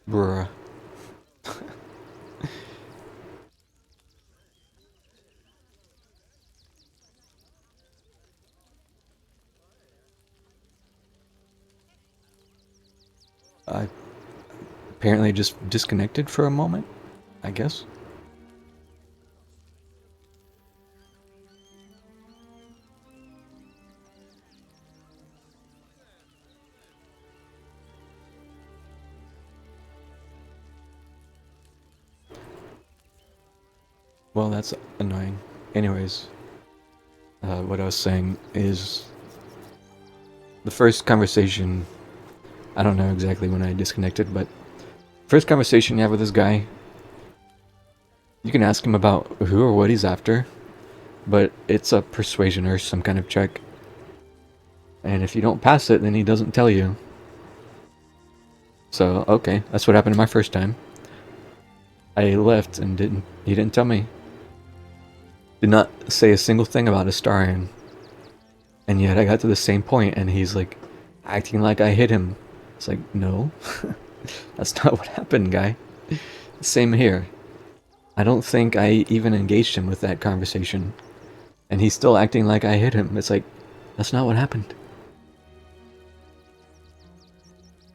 Bruh. I apparently just disconnected for a moment, I guess. Well, that's annoying. Anyways, what I was saying is the first conversation, I don't know exactly when I disconnected, but first conversation you have with this guy, you can ask him about who or what he's after, but it's a persuasion or some kind of check. And if you don't pass it, then he doesn't tell you. So, okay, that's what happened my first time. I left and he didn't tell me. Did not say a single thing about Astarion. And yet I got to the same point and he's like acting like I hit him. It's like, no, that's not what happened, guy. Same here. I don't think I even engaged him with that conversation. And he's still acting like I hit him. It's like, that's not what happened.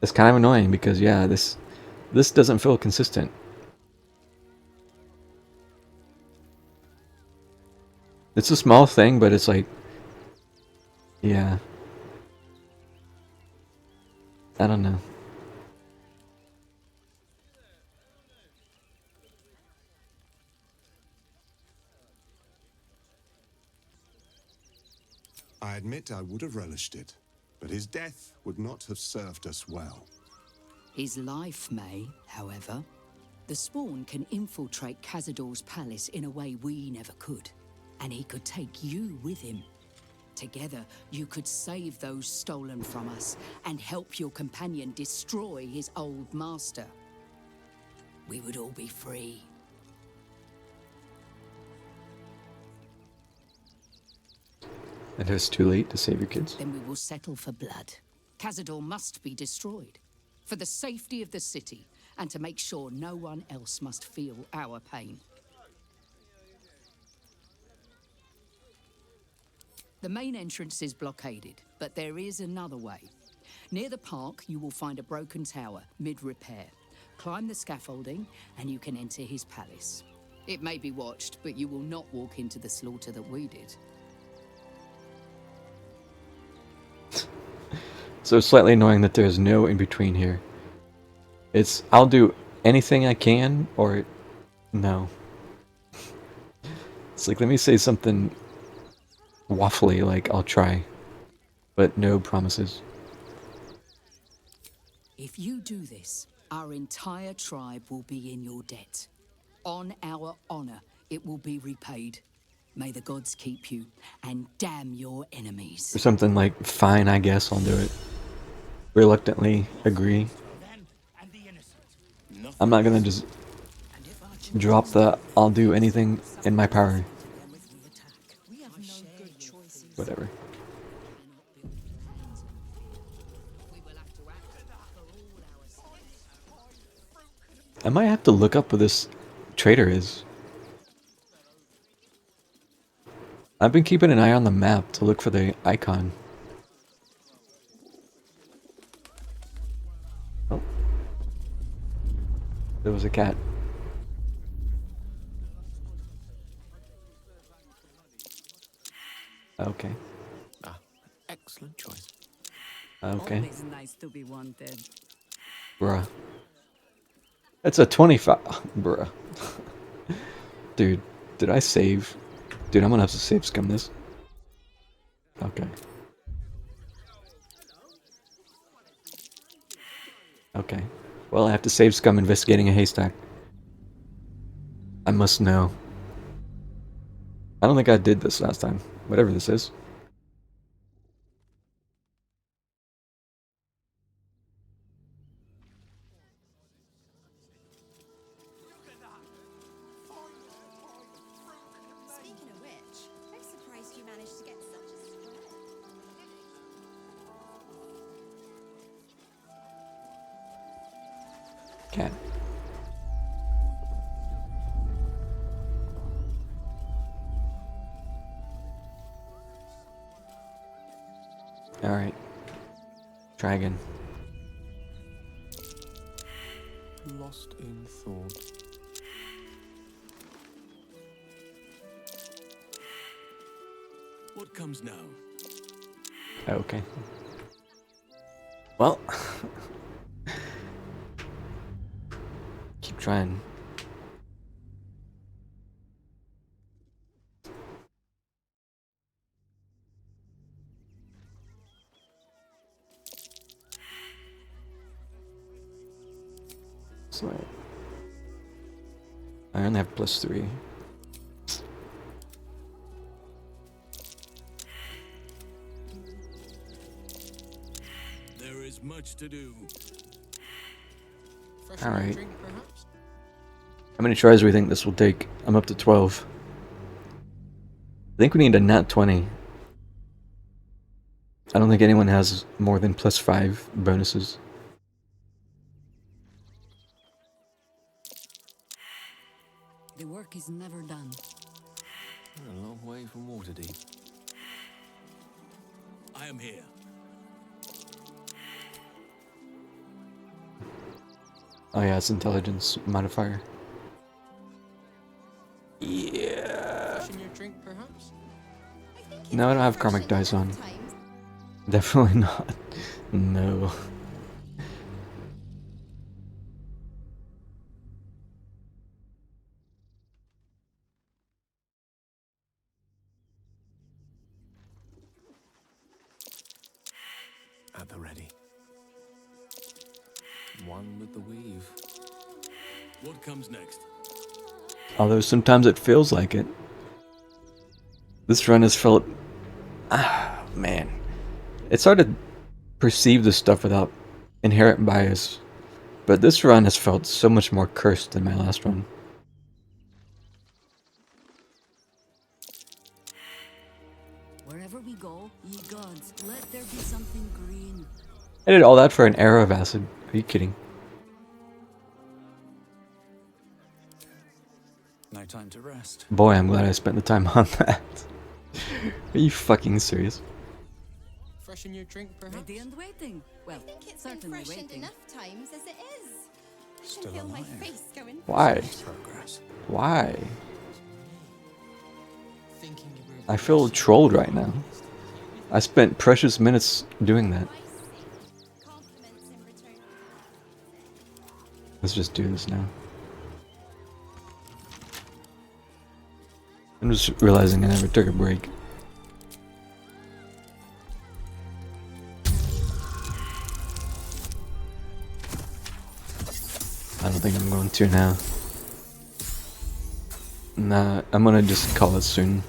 It's kind of annoying because, yeah, this doesn't feel consistent. It's a small thing, but it's like, yeah. I don't know. I admit I would have relished it, but his death would not have served us well. His life may, however. The Spawn can infiltrate Cazador's palace in a way we never could, and he could take you with him. Together, you could save those stolen from us and help your companion destroy his old master. We would all be free. And it's too late to save your kids. Then we will settle for blood. Cazador must be destroyed. For the safety of the city, and to make sure no one else must feel our pain. The main entrance is blockaded, but there is another way. Near the park, you will find a broken tower, mid-repair. Climb the scaffolding, and you can enter his palace. It may be watched, but you will not walk into the slaughter that we did. So it's slightly annoying that there's no in-between here. It's, I'll do anything I can, or no. It's like, let me say something waffly, like, I'll try. But no promises. If you do this, our entire tribe will be in your debt. On our honor, it will be repaid. May the gods keep you, and damn your enemies. Or something like, fine, I guess I'll do it. Reluctantly agree. I'm not gonna just drop the I'll do anything in my power. Whatever. I might have to look up what this traitor is. I've been keeping an eye on the map to look for the icon. Oh. There was a cat. Okay. Ah, excellent choice. Okay. Always nice to be wanted. Bruh. It's a 25. Bruh. Dude, did I save? Dude, I'm gonna have to save scum this. Okay. Okay. Well, I have to save scum investigating a haystack. I must know. I don't think I did this last time. Whatever this is. Speaking of which, I'm surprised you managed to get such a spread. Cat. Alright. Try again. Lost in thought. What comes now? Okay. Well. Keep trying. So I only have +3. There is much to do. Fresh Alright. drink, perhaps? How many tries do we think this will take? I'm up to 12. I think we need a nat 20. I don't think anyone has more than +5 bonuses. The work is never done. We're a long way from Waterdeep. I am here. Oh yeah, it's intelligence modifier. Yeah. Fresh in your drink, perhaps? I think it's No, I don't have refreshing karmic dice on. enough times. Definitely not. No. At the ready. One with the weave. What comes next? Although sometimes it feels like it. This run has felt... Ah, man. It's hard to perceive this stuff without inherent bias. But this run has felt so much more cursed than my last run. Wherever we go, ye gods, let there be something green. I did all that for an arrow of acid. Are you kidding? No time to rest. Boy, I'm glad I spent the time on that. Are you fucking serious? Fresh in your drink, perhaps? Ready and waiting. Well, I think it's been certainly freshened waiting. enough times as it is. I Still can feel my alive. face going. Why? Progress. Why? Thinking you were I feel trolled right now. I spent precious minutes doing that. I see. Compliments in return. Let's just do this now. I'm just realizing I never took a break. I don't think I'm going to now. Nah, I'm gonna just call it soon.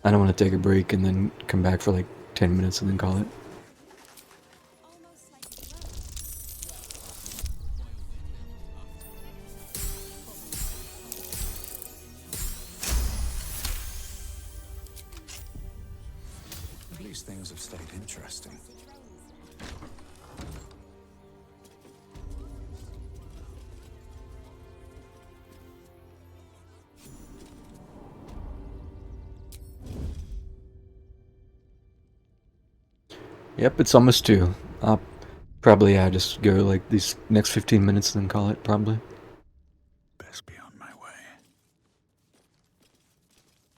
I don't want to take a break and then come back for like 10 minutes and then call it. Almost like a glove. At least things have stayed interesting. Yep, it's almost 2. I'll probably, yeah, just go like these next 15 minutes and then call it, probably. Best be on my way.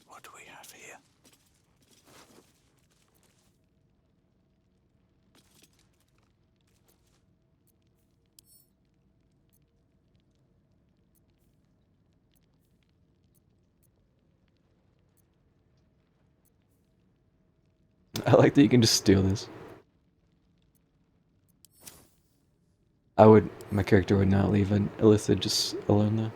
What do we have here? I like that you can just steal this. My character would not leave an Illithid just alone though.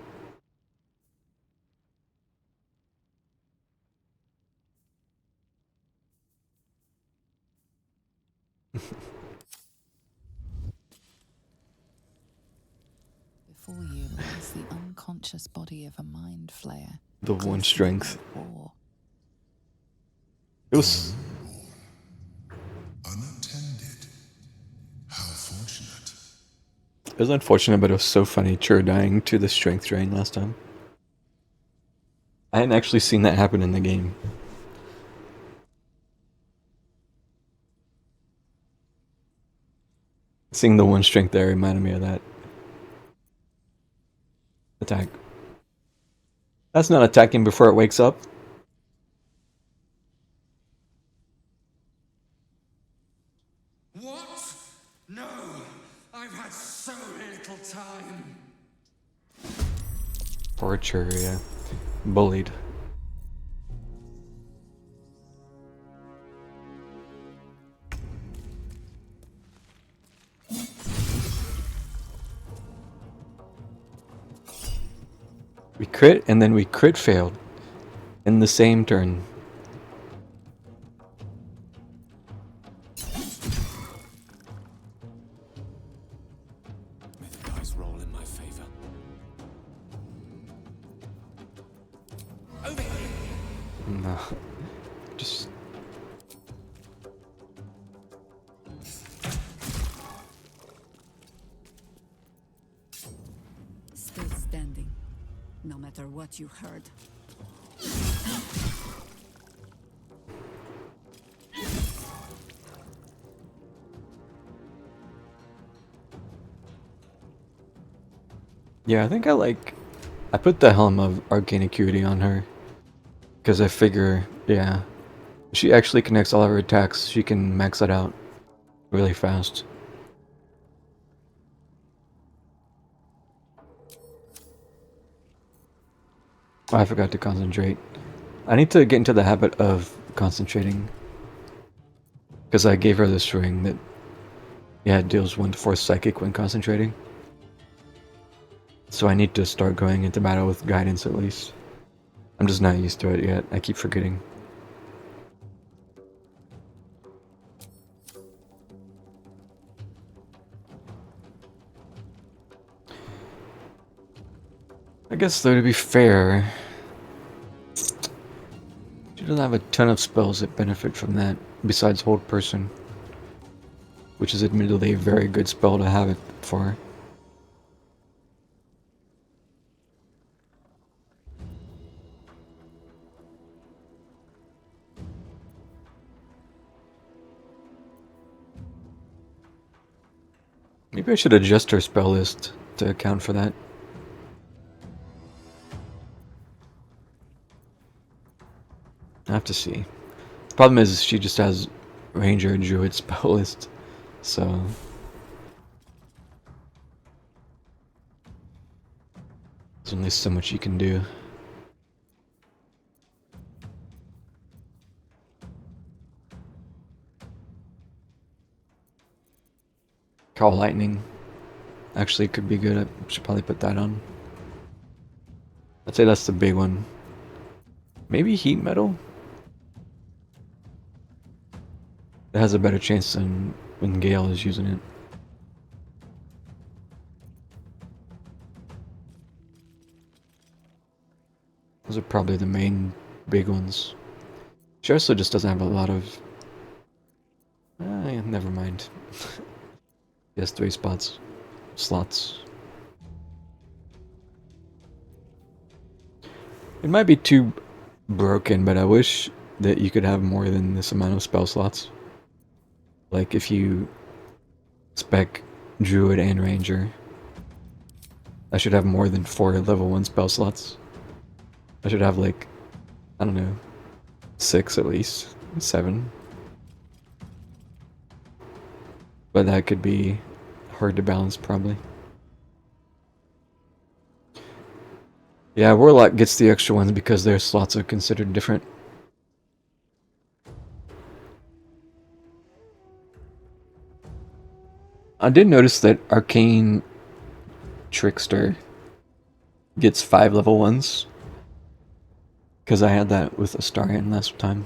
Before you lies the unconscious body of a mind flayer. The one glistening strength. with war. It was... Unattended. How fortunate. It was unfortunate, but it was so funny. Chur dying to the strength drain last time. I hadn't actually seen that happen in the game. Seeing the one strength there reminded me of that attack. That's not attacking before it wakes up. What? No! I've had so little time! Torture, yeah. Bullied. We crit and then we crit failed in the same turn. May the dice roll in my favor. Over here! No. Just Still standing, no matter what you heard. yeah, I think I put the Helm of Arcane Acuity on her. Because I figure, yeah, if she actually connects all of her attacks, she can max it out really fast. Oh, I forgot to concentrate. I need to get into the habit of concentrating. Because I gave her this ring that, yeah, deals 1 to 4 psychic when concentrating. So I need to start going into battle with guidance at least. I'm just not used to it yet. I keep forgetting. I guess though, to be fair, she doesn't have a ton of spells that benefit from that, besides Hold Person, which is admittedly a very good spell to have it for. Maybe I should adjust her spell list to account for that. I have to see. The problem is she just has Ranger and Druid spell list, so there's only so much you can do. Call Lightning actually could be good. I should probably put that on. I'd say that's the big one. Maybe Heat Metal? It has a better chance than when Gale is using it. Those are probably the main big ones. She also just doesn't have a lot of... never mind. He has 3 slots. It might be too broken, but I wish that you could have more than this amount of spell slots. Like if you spec Druid and Ranger, I should have more than 4 level 1 spell slots. I should have like, I don't know, 6 at least, 7. But that could be hard to balance probably. Yeah, Warlock gets the extra ones because their slots are considered different. I did notice that Arcane Trickster gets 5 level 1s. Because I had that with Astarion last time.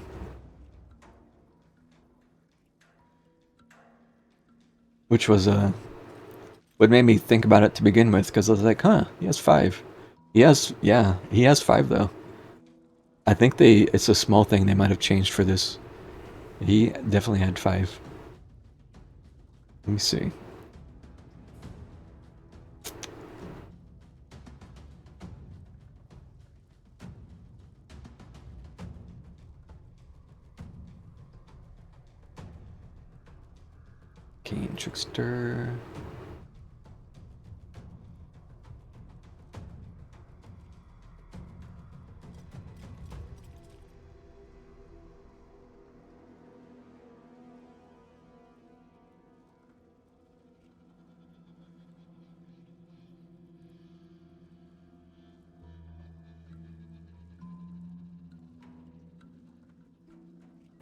Which was what made me think about it to begin with, because I was like, huh, he has 5. He has 5 though. I think it's a small thing they might have changed for this. He definitely had 5. Let me see. Kane Trickster.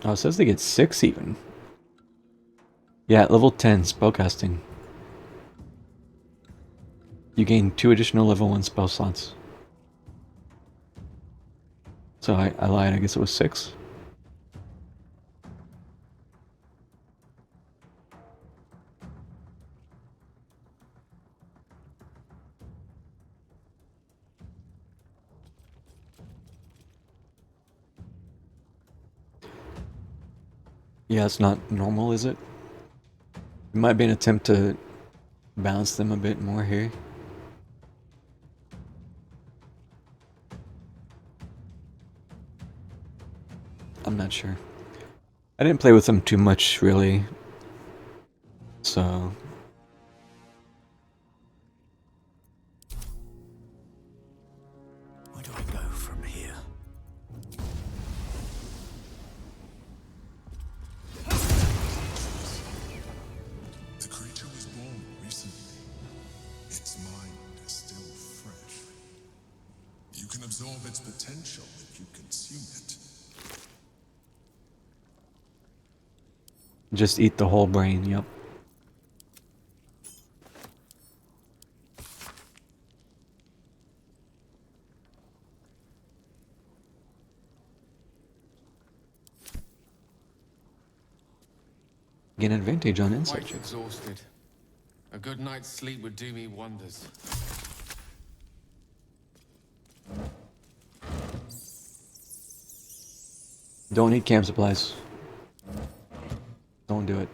Oh, it says they get 6 even. Yeah, at level 10 spellcasting. You gain 2 additional level 1 spell slots. So I lied, I guess it was 6. Yeah, it's not normal, is it? It might be an attempt to balance them a bit more here. I'm not sure. I didn't play with them too much, really. So... Where do I go from here? The creature was born recently. Its mind is still fresh. You can absorb its potential if you consume it. Just eat the whole brain, yep. Gain advantage on insight Quite checks. exhausted. A good night's sleep would do me wonders. Don't eat camp supplies. Don't do it.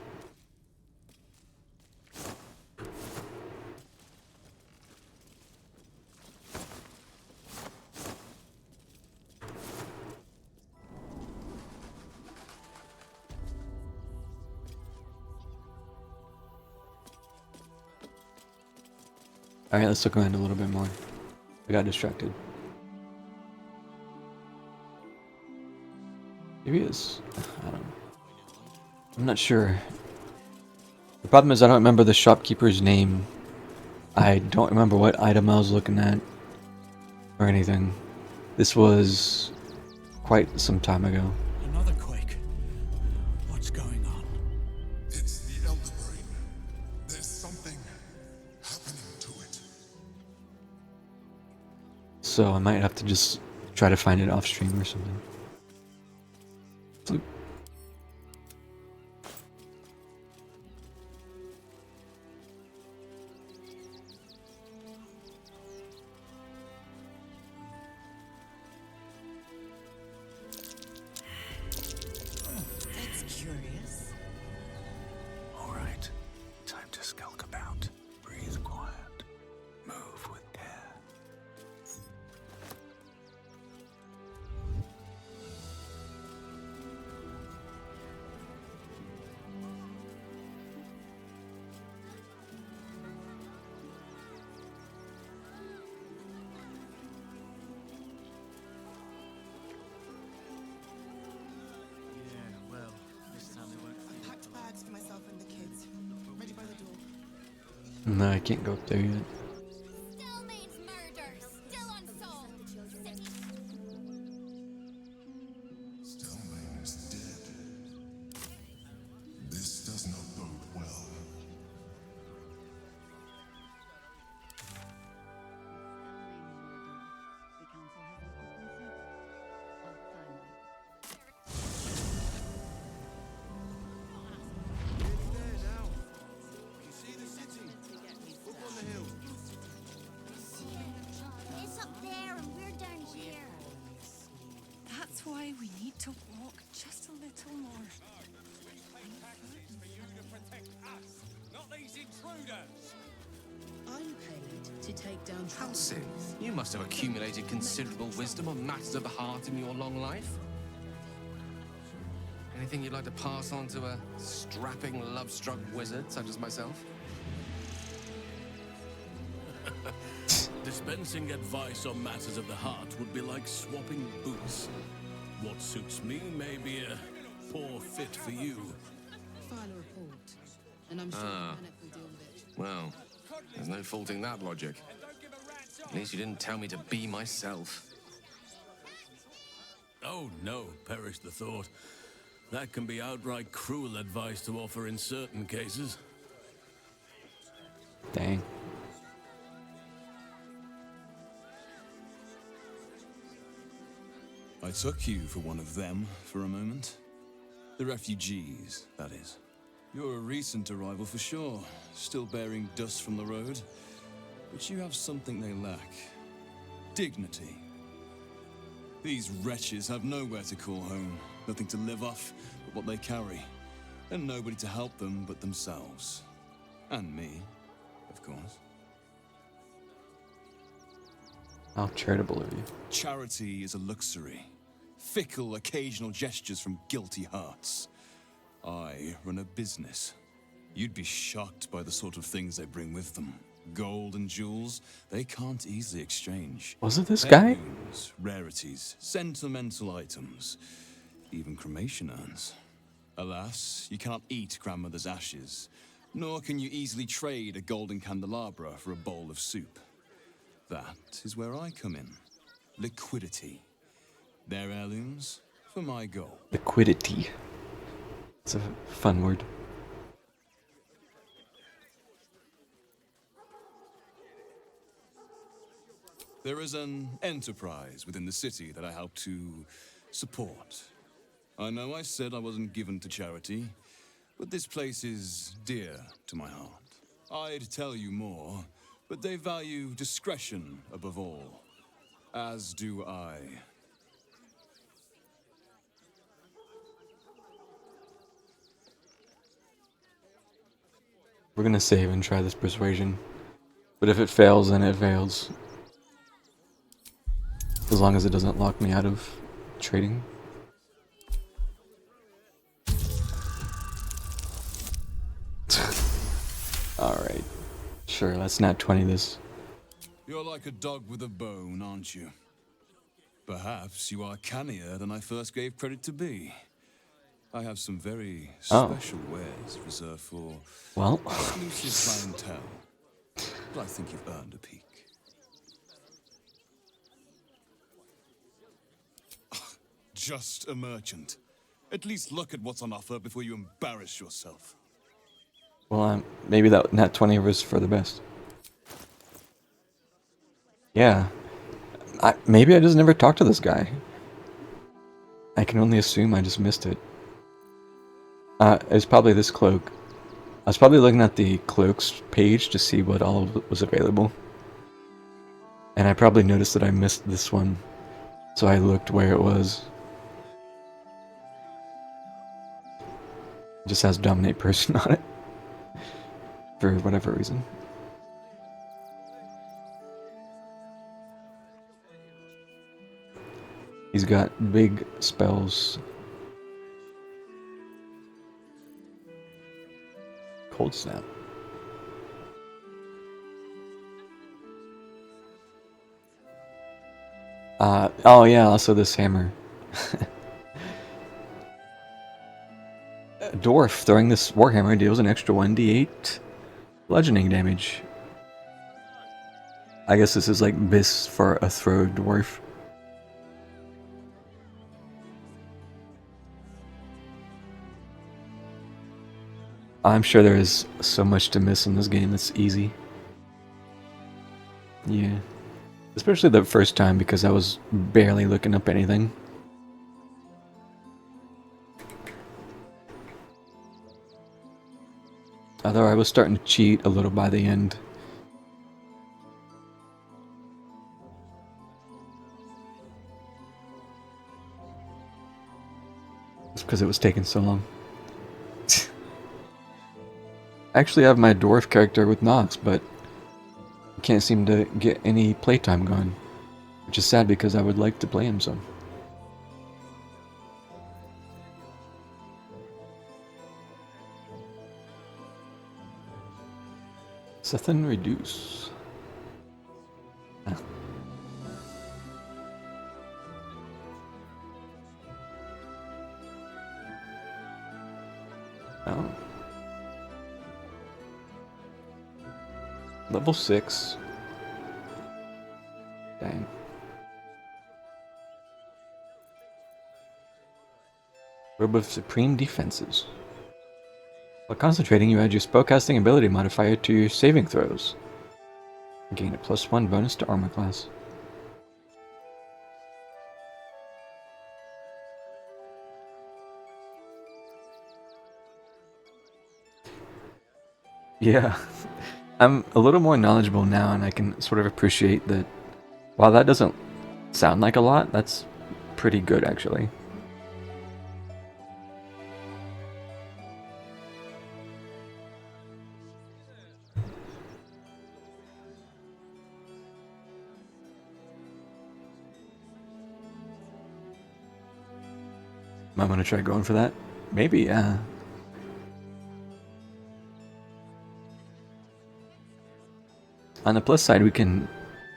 Alright, let's look around a little bit more. I got distracted. Maybe it's... I don't know. I'm not sure. The problem is I don't remember the shopkeeper's name. I don't remember what item I was looking at. Or anything. This was quite some time ago. Another quake. What's going on? It's the Elder Brain. There's something happening to it. So I might have to just try to find it off stream or something. Flip. That's curious. All right. Time to skulk about. Breathe quiet. Move with care. Packed bags for myself and the kids. Ready by the door. No, I can't go up there yet. Still means murder. Still unsolved. Stelmane is dead. This does not bode well. It's up there and we're down here. That's why we need to walk just a little more. I'm paid to take down Halsin, you must have accumulated considerable wisdom on matters of the heart in your long life. Anything you'd like to pass on to a strapping, love-struck wizard such as myself? Dispensing advice on matters of the heart would be like swapping boots. What suits me may be a poor fit for you. File a report, and I'm sure Janet will deal with it. Well, there's no faulting that logic. At least you didn't tell me to be myself. Oh no, perish the thought. That can be outright cruel advice to offer in certain cases. Dang. I took you for one of them for a moment. The refugees, that is. You're a recent arrival for sure, still bearing dust from the road. But you have something they lack. Dignity. These wretches have nowhere to call home, nothing to live off but what they carry, and nobody to help them but themselves. And me, of course. How charitable of you. Charity is a luxury. Fickle, occasional gestures from guilty hearts. I run a business. You'd be shocked by the sort of things they bring with them. Gold and jewels, they can't easily exchange. Was it this guy? Heirlooms, rarities, sentimental items, even cremation urns. Alas, you cannot eat grandmother's ashes, nor can you easily trade a golden candelabra for a bowl of soup. That is where I come in. Liquidity. Their heirlooms for my gold. Liquidity. It's a fun word. There is an enterprise within the city that I help to support. I know I said I wasn't given to charity, but this place is dear to my heart. I'd tell you more, but they value discretion above all. As do I. We're gonna save and try this persuasion. But if it fails, then it fails. As long as it doesn't lock me out of trading. Alright. Sure, let's not 20 this. You're like a dog with a bone, aren't you? Perhaps you are cannier than I first gave credit to be. I have some very special wares reserved for exclusive clientele. But I think you've earned a peek. Just a merchant. At least look at what's on offer before you embarrass yourself. Well, maybe that nat 20 was for the best. Yeah. Maybe I just never talked to this guy. I can only assume I just missed it. It's probably this cloak. I was probably looking at the cloaks page to see what all was available. And I probably noticed that I missed this one. So I looked where it was. It just has dominate person on it. For whatever reason. He's got big spells. Cold snap. Oh yeah, also this hammer. A dwarf throwing this warhammer deals an extra 1d8 bludgeoning damage. I guess this is like bis for a throw dwarf. I'm sure there is so much to miss in this game that's easy. Yeah. Especially the first time because I was barely looking up anything. Although I was starting to cheat a little by the end. It's because it was taking so long. I actually have my dwarf character with Nox, but I can't seem to get any playtime going. Which is sad because I would like to play him some. Sethin reduce. Ah. Oh. Level 6. Dang. Robe of Supreme Defenses. While concentrating, you add your spellcasting ability modifier to your saving throws. Gain a +1 bonus to armor class. Yeah, I'm a little more knowledgeable now, and I can sort of appreciate that while that doesn't sound like a lot, that's pretty good actually. Might want to try going for that. Maybe, yeah. On the plus side, we can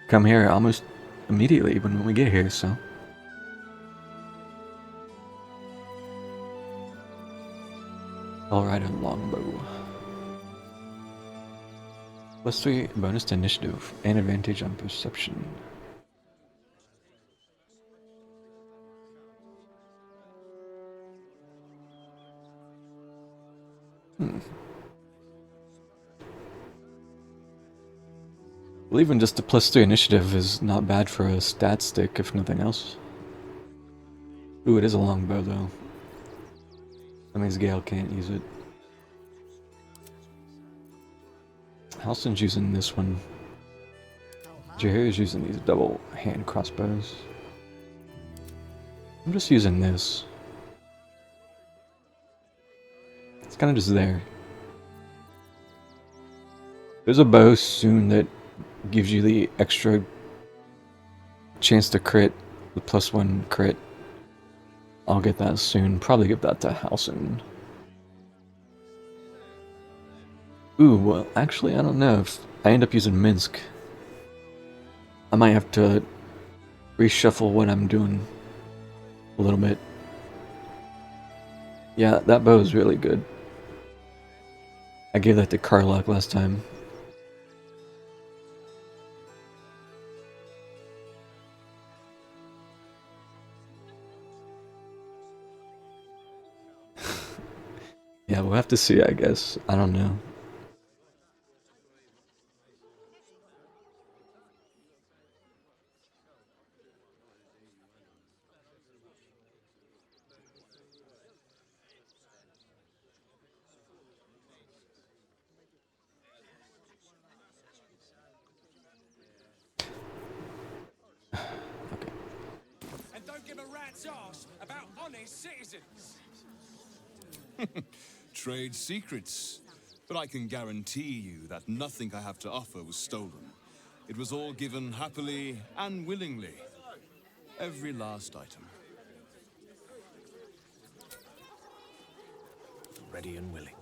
come here almost immediately when we get here, so. Alright, a longbow. +3 bonus to initiative and advantage on perception. Well, even just a +3 initiative is not bad for a stat stick, if nothing else. Ooh, it is a longbow though. That means Gale can't use it. Halson's using this one. Jair is using these double hand crossbows. I'm just using this. It's kind of just there. There's a bow soon that gives you the extra chance to crit, the +1 crit. I'll get that soon. Probably give that to Halson. Ooh, well, actually, I don't know. If I end up using Minsk, I might have to reshuffle what I'm doing a little bit. Yeah, that bow is really good. I gave that to Karlach last time. Yeah, we'll have to see, I guess. I don't know. And don't give a rat's ass about honest citizens. Trade secrets. But I can guarantee you that nothing I have to offer was stolen. It was all given happily and willingly. Every last item. Ready and willing.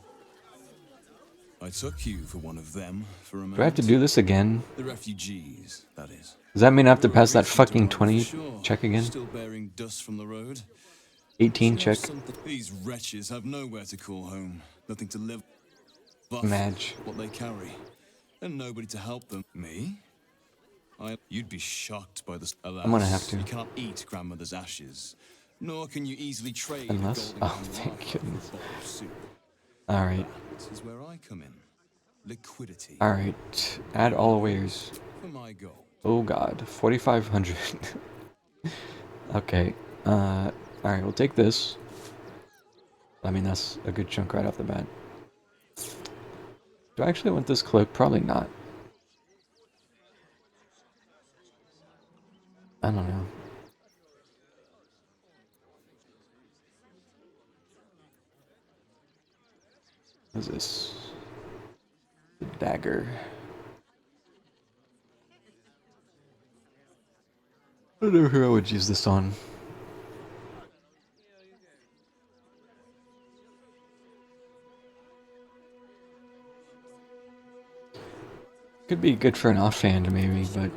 I took you for one of them for a moment. Do I have to do this again? The refugees, that is. Does that mean I have to pass that fucking 20 check again? Still bearing dust from the road. 18 check. These wretches have nowhere to call home, nothing to live off. Madge. What they carry, and nobody to help them. Me? You'd be shocked by this. Alas, I'm gonna have to. You can't eat grandmother's ashes, nor can you easily trade. Unless, golden oh, thank goodness. bowl of soup. All right. This is where I come in. Liquidity. All right. Add all wares. For my goal. Oh God, 4,500. Okay. All right. We'll take this. I mean, that's a good chunk right off the bat. Do I actually want this cloak? Probably not. I don't know. What is this? The dagger. I don't know who I would use this on. Could be good for an offhand, maybe, but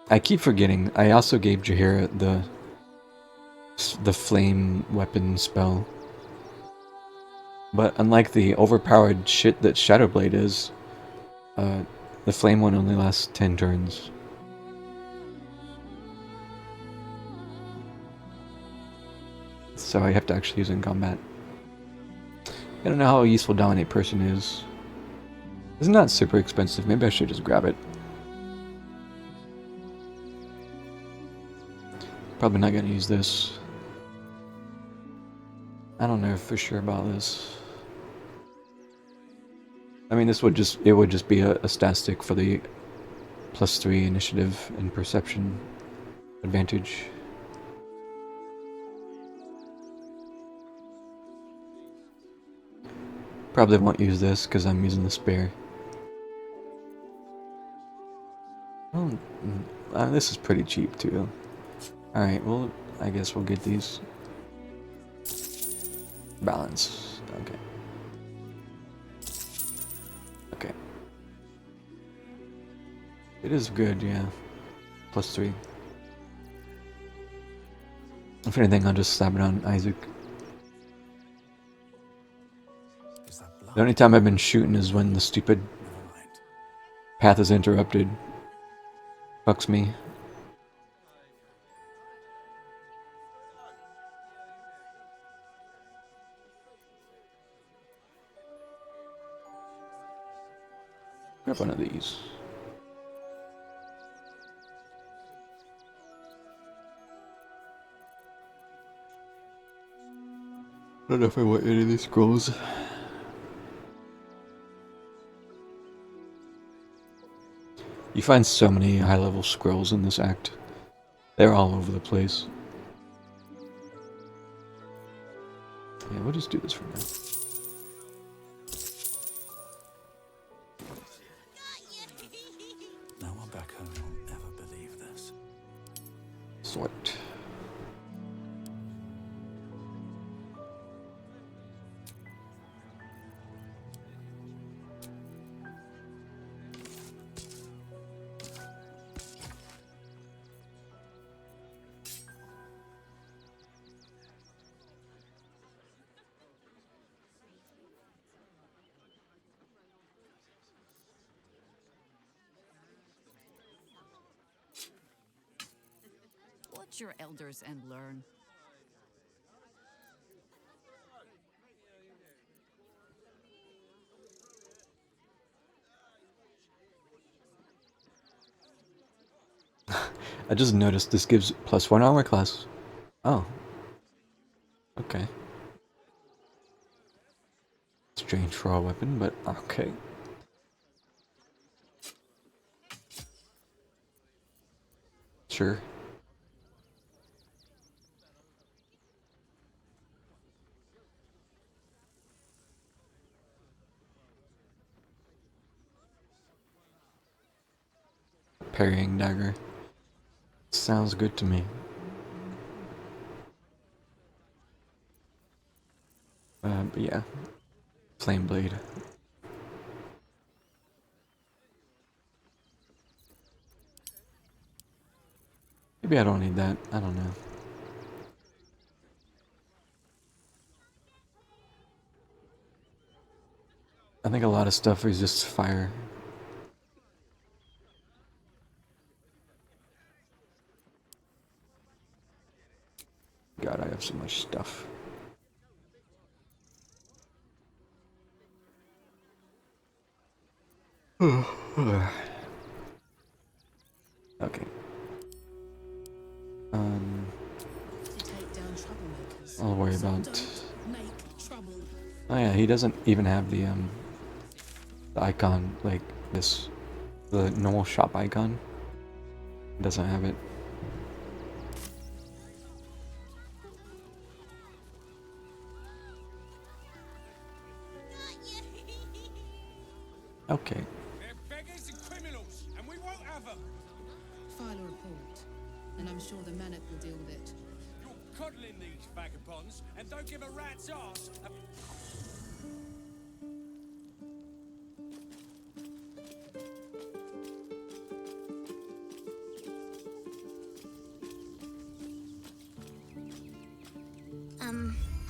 I keep forgetting. I also gave Jaheira the flame weapon spell, but unlike the overpowered shit that Shadowblade is, the flame one only lasts 10 turns. So I have to actually use it in combat. I don't know how useful Dominate Person is. It's not super expensive. Maybe I should just grab it. Probably not gonna use this. I don't know for sure about this. I mean, it would just be a stat stick for the +3 initiative and perception advantage. Probably won't use this because I'm using the spare. Oh, this is pretty cheap too. Alright, well, I guess we'll get these. Balance. Okay. Okay. It is good, yeah. +3. If anything, I'll just slap it on Isaac. The only time I've been shooting is when the stupid path is interrupted. Fucks me. Grab one of these. I don't know if I want any of these scrolls. You find so many high-level scrolls in this act. They're all over the place. Yeah, we'll just do this for now. No one back home will ever believe this. Sort. Watch your elders and learn. I just noticed this gives +1 armor class. Oh. Okay. Strange for a weapon, but okay. Sure. Parrying dagger. Sounds good to me. But yeah. Flame blade. Maybe I don't need that. I don't know. I think a lot of stuff is just fire. God, I have so much stuff. Okay. I'll worry about. Oh yeah, he doesn't even have the icon like this, the normal shop icon. He doesn't have it. Okay. They're beggars and criminals, and we won't have them. File a report, and I'm sure the Manor will deal with it. You're coddling these vagabonds, and don't give a rat's ass.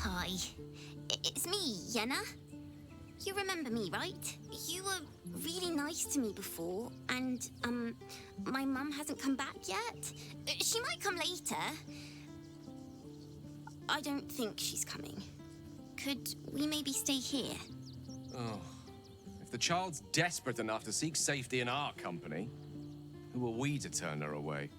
Hi. It's me, Yenna. You remember me, right? You were really nice to me before, and, my mum hasn't come back yet. She might come later. I don't think she's coming. Could we maybe stay here? Oh. If the child's desperate enough to seek safety in our company, who are we to turn her away?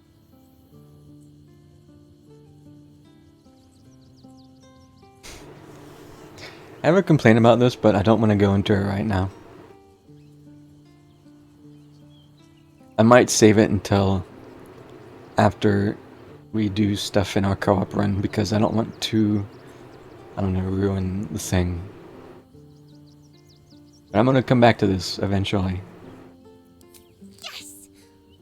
I have a complaint about this, but I don't want to go into it right now. I might save it until after we do stuff in our co-op run, because I don't want to, I don't know, ruin the thing. But I'm gonna come back to this eventually. Yes!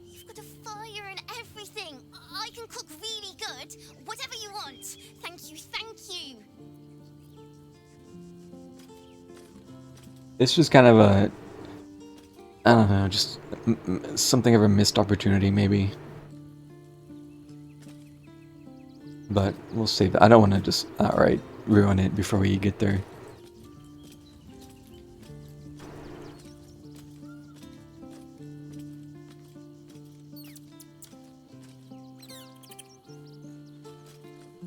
You've got a fire and everything. I can cook really good. Whatever you want. Thank you, thank you. This was kind of a, I don't know, just something of a missed opportunity, maybe. But we'll save it. I don't want to just outright ruin it before we get there.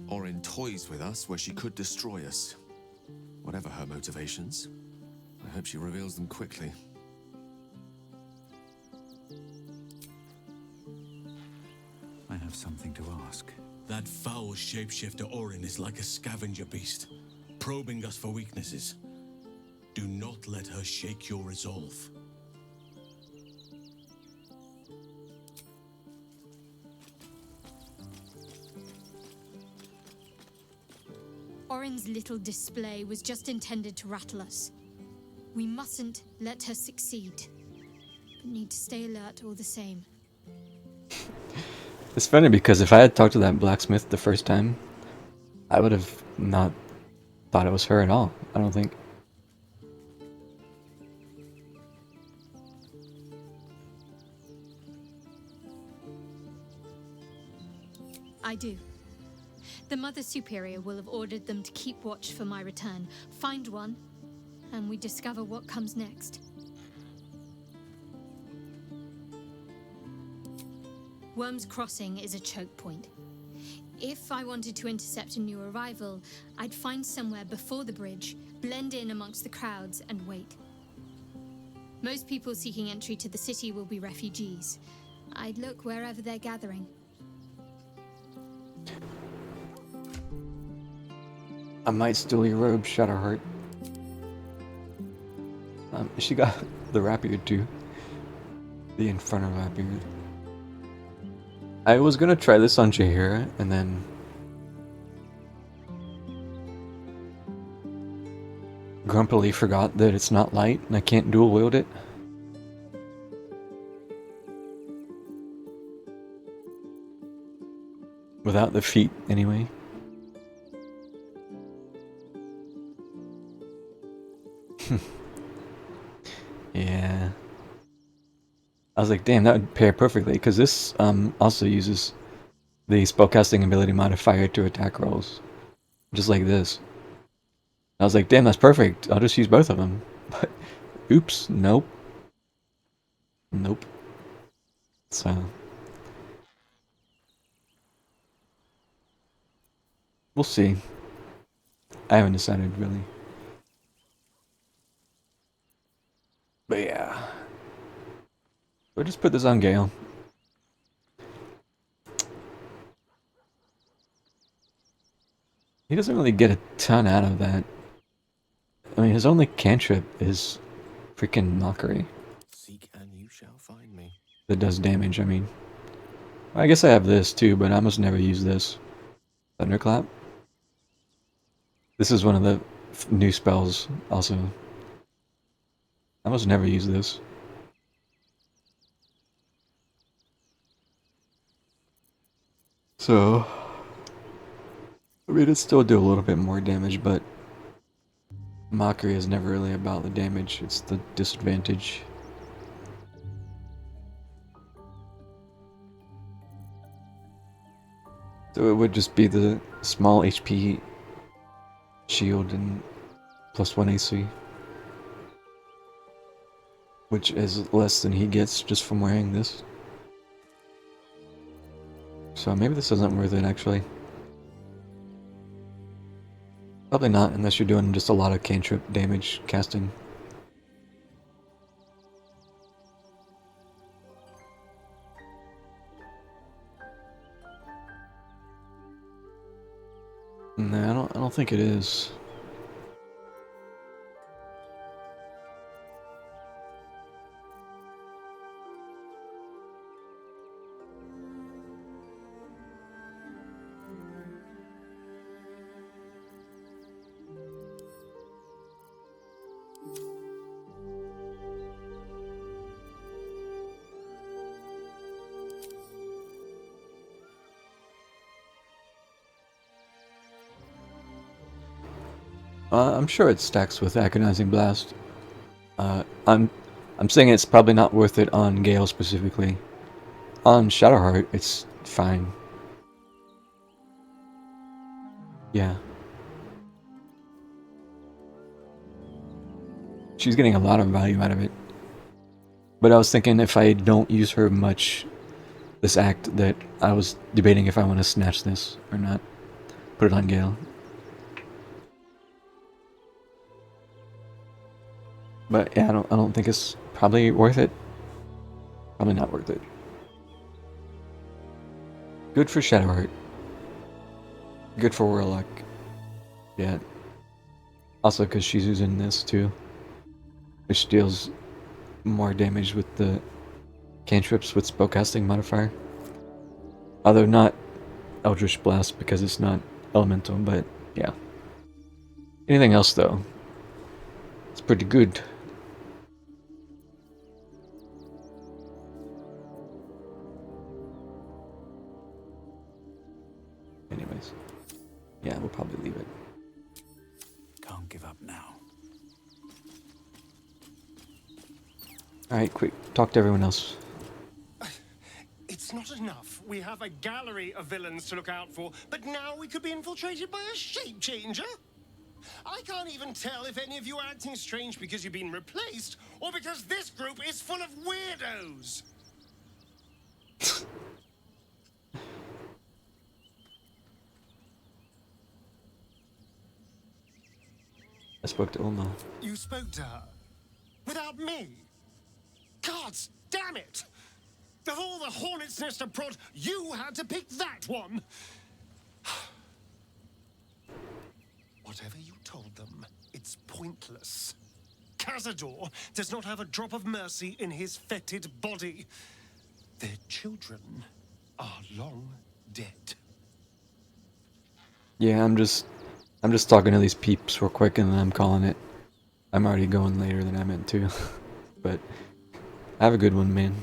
Orin toys with us where she could destroy us. Whatever her motivations, I hope she reveals them quickly. I have something to ask. That foul shapeshifter Orin is like a scavenger beast, probing us for weaknesses. Do not let her shake your resolve. Orin's little display was just intended to rattle us. We mustn't let her succeed, but need to stay alert all the same. It's funny because if I had talked to that blacksmith the first time, I would have not thought it was her at all, I don't think. I do. The Mother Superior will have ordered them to keep watch for my return. Find one, and we discover what comes next. Worm's Crossing is a choke point. If I wanted to intercept a new arrival, I'd find somewhere before the bridge, blend in amongst the crowds, and wait. Most people seeking entry to the city will be refugees. I'd look wherever they're gathering. I might steal your robe, Shadowheart. She got the rapier too. The Inferno rapier. I was gonna try this on Jaheira, and then grumpily forgot that it's not light and I can't dual wield it. Without the feet, anyway. Yeah. I was like, damn, that would pair perfectly, because this also uses the spellcasting ability modifier to attack rolls. Just like this. I was like, damn, that's perfect. I'll just use both of them. But, oops, nope. Nope. So. We'll see. I haven't decided, really. But yeah. We'll just put this on Gale. He doesn't really get a ton out of that. I mean, his only cantrip is freaking Mockery. Seek and you shall find me. That does damage, I mean. I guess I have this too, but I almost never use this. Thunderclap. This is one of the new spells, also. I almost never use this. So, I mean, it still do a little bit more damage, but Mockery is never really about the damage, it's the disadvantage. So it would just be the small HP shield and +1 AC, which is less than he gets just from wearing this. So maybe this isn't worth it, actually. Probably not, unless you're doing just a lot of cantrip damage casting. No, I don't think it is. I'm sure it stacks with Agonizing Blast. I'm saying it's probably not worth it on Gale specifically. On Shadowheart, it's fine. Yeah. She's getting a lot of value out of it. But I was thinking if I don't use her much this act, that I was debating if I want to snatch this or not. Put it on Gale. But yeah, I don't think it's probably worth it. Probably not worth it. Good for Shadowheart. Good for Warlock. Yeah. Also because she's using this too, which deals more damage with the cantrips with spellcasting modifier. Although not Eldritch Blast because it's not elemental, but yeah. Anything else though, it's pretty good. Anyways, yeah, we'll probably leave it. Can't give up now. Alright, quick, talk to everyone else. It's not enough. We have a gallery of villains to look out for, but now we could be infiltrated by a shape changer? I can't even tell if any of you are acting strange because you've been replaced, or because this group is full of weirdos. I spoke to Ulma. You spoke to her? Without me? Gods damn it! Of all the hornet's nest of prod, you had to pick that one! Whatever you told them, it's pointless. Cazador does not have a drop of mercy in his fetid body. Their children are long dead. Yeah, I'm just talking to these peeps real quick and then I'm calling it. I'm already going later than I meant to. But have a good one, man.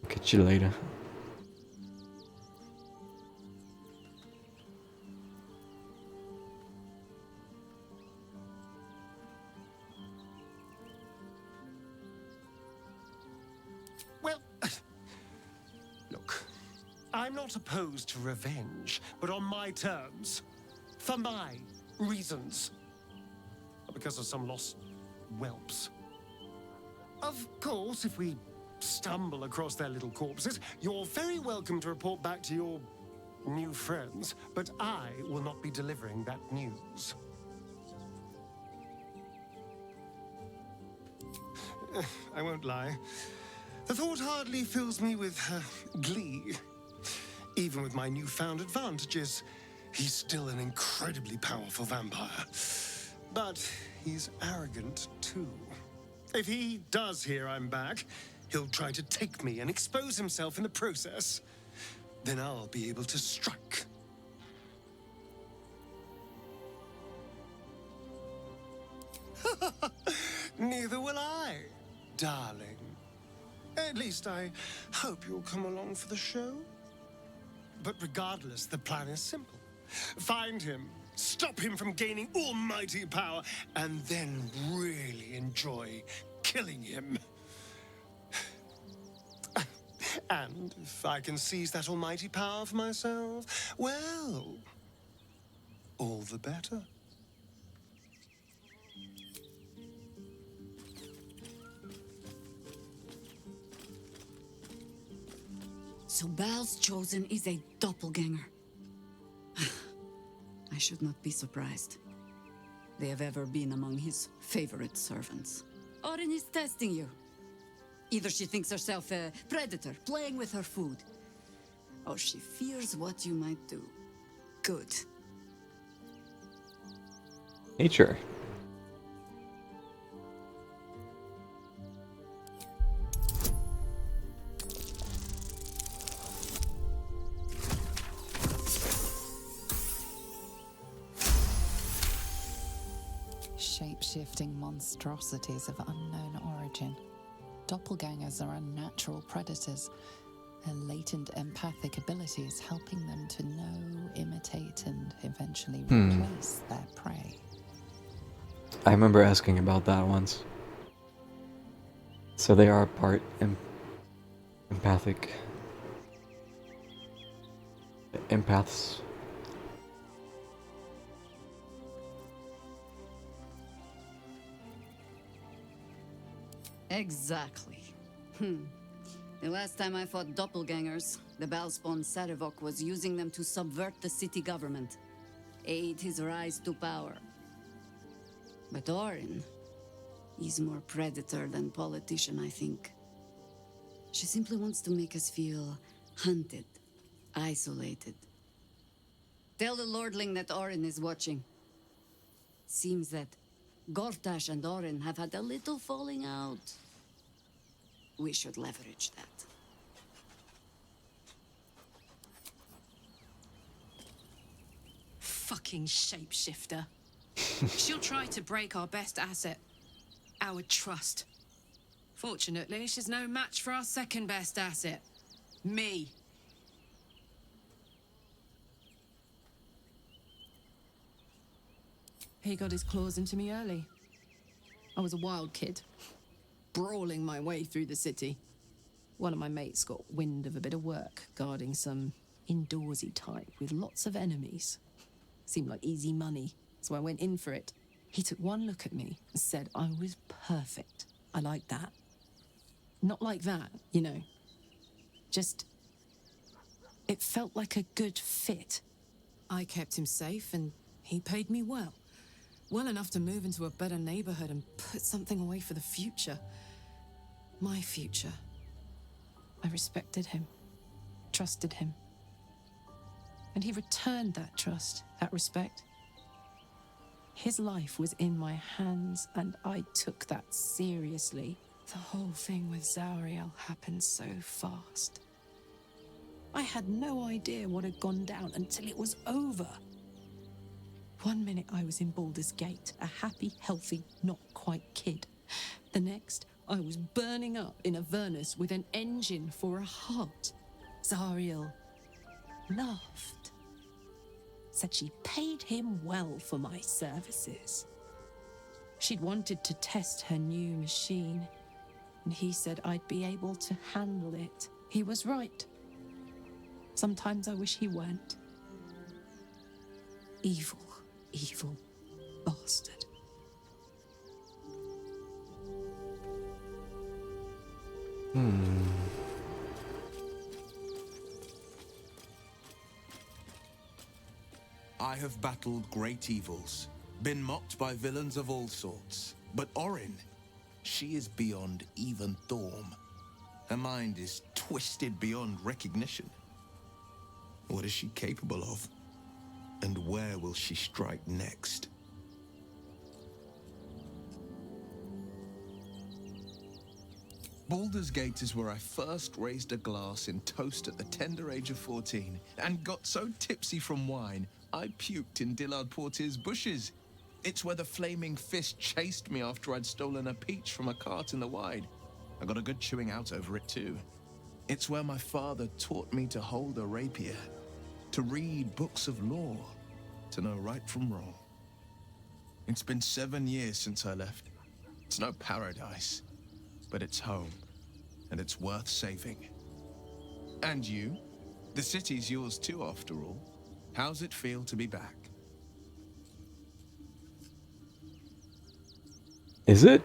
Catch you later. Well, look, I'm not opposed to revenge, but on my terms, for my reasons, not because of some lost whelps. Of course, if we stumble across their little corpses, you're very welcome to report back to your new friends, but I will not be delivering that news. I won't lie. The thought hardly fills me with glee. Even with my newfound advantages, he's still an incredibly powerful vampire. But he's arrogant too. If he does hear I'm back, he'll try to take me and expose himself in the process. Then I'll be able to strike. Neither will I, darling. At least I hope you'll come along for the show. But regardless, the plan is simple. Find him, stop him from gaining almighty power, and then really enjoy killing him. And if I can seize that almighty power for myself, well, all the better. So Bal's chosen is a doppelganger. I should not be surprised. They have ever been among his favorite servants. Orin is testing you. Either she thinks herself a predator, playing with her food, or she fears what you might do. Good. Nature. Shape-shifting monstrosities of unknown origin. Doppelgangers are unnatural predators, their latent empathic abilities helping them to know, imitate, and eventually replace their prey. I remember asking about that once. So they are part empathic. Empaths. Exactly. The last time I fought doppelgangers, the Balspawn Sarevok was using them to subvert the city government, aid his rise to power. But Orin, he's more predator than politician, I think. She simply wants to make us feel hunted, isolated. Tell the Lordling that Orin is watching. Seems that Gortash and Orin have had a little falling out. We should leverage that. Fucking shapeshifter. She'll try to break our best asset, our trust. Fortunately, she's no match for our second best asset, me. He got his claws into me early. I was a wild kid, brawling my way through the city. One of my mates got wind of a bit of work guarding some indoorsy type with lots of enemies. Seemed like easy money, so I went in for it. He took one look at me and said I was perfect. I like that. Not like that, you know. Just, it felt like a good fit. I kept him safe and he paid me well. Well enough to move into a better neighborhood and put something away for the future. My future. I respected him, trusted him. And he returned that trust, that respect. His life was in my hands, and I took that seriously. The whole thing with Zauriel happened so fast. I had no idea what had gone down until it was over. 1 minute I was in Baldur's Gate, a happy, healthy, not quite kid. The next, I was burning up in Avernus with an engine for a heart. Zariel laughed. Said she paid him well for my services. She'd wanted to test her new machine, and he said I'd be able to handle it. He was right. Sometimes I wish he weren't. Evil, evil bastard. I have battled great evils, been mocked by villains of all sorts. But Orin, she is beyond even Thorm. Her mind is twisted beyond recognition. What is she capable of? And where will she strike next? Baldur's Gate is where I first raised a glass in toast at the tender age of 14 and got so tipsy from wine, I puked in Dillard Portier's bushes. It's where the flaming fist chased me after I'd stolen a peach from a cart in the Wide. I got a good chewing out over it too. It's where my father taught me to hold a rapier, to read books of law, to know right from wrong. It's been 7 years since I left. It's no paradise, but it's home, and it's worth saving. And you? The city's yours too, after all. How's it feel to be back? Is it?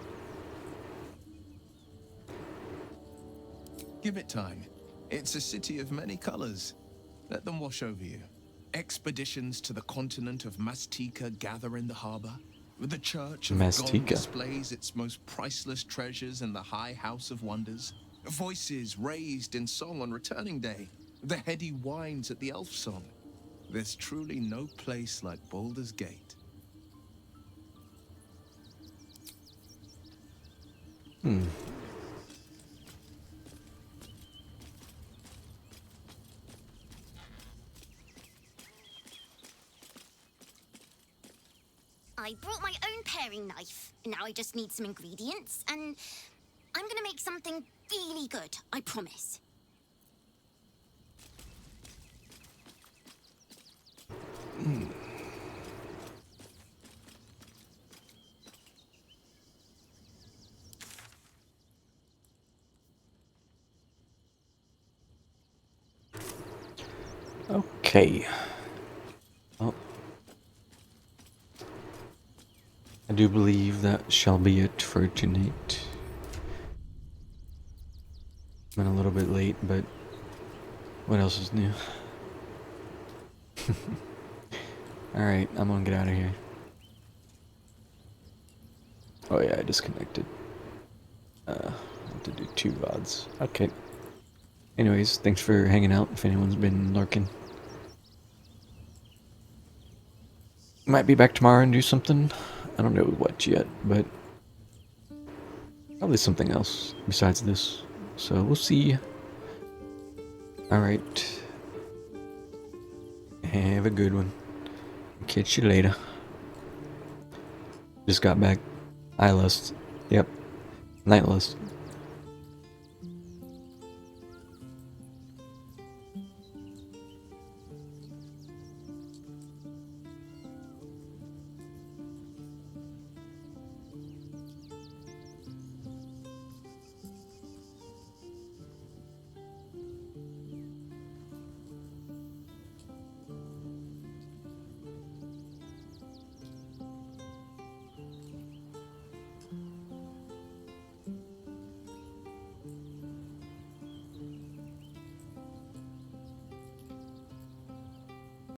Give it time. It's a city of many colors. Let them wash over you. Expeditions to the continent of Mastika gather in the harbor. The Church of God Mastika. displays its most priceless treasures in the High House of Wonders. Voices raised in song on returning day. The heady wines at the elf song. There's truly no place like Baldur's Gate. I brought my own paring knife. Now I just need some ingredients, and I'm gonna make something really good, I promise. Okay. Well, I do believe that shall be it for tonight. I'm a little bit late, but what else is new? Alright, I'm gonna get out of here. Oh yeah, I disconnected. I have to do 2 VODs. Okay. Anyways, thanks for hanging out if anyone's been lurking. Might be back tomorrow and do something. I don't know what yet, but probably something else besides this. So we'll see. Alright. Have a good one. Catch you later. Just got back. Eye list. Yep. Night list.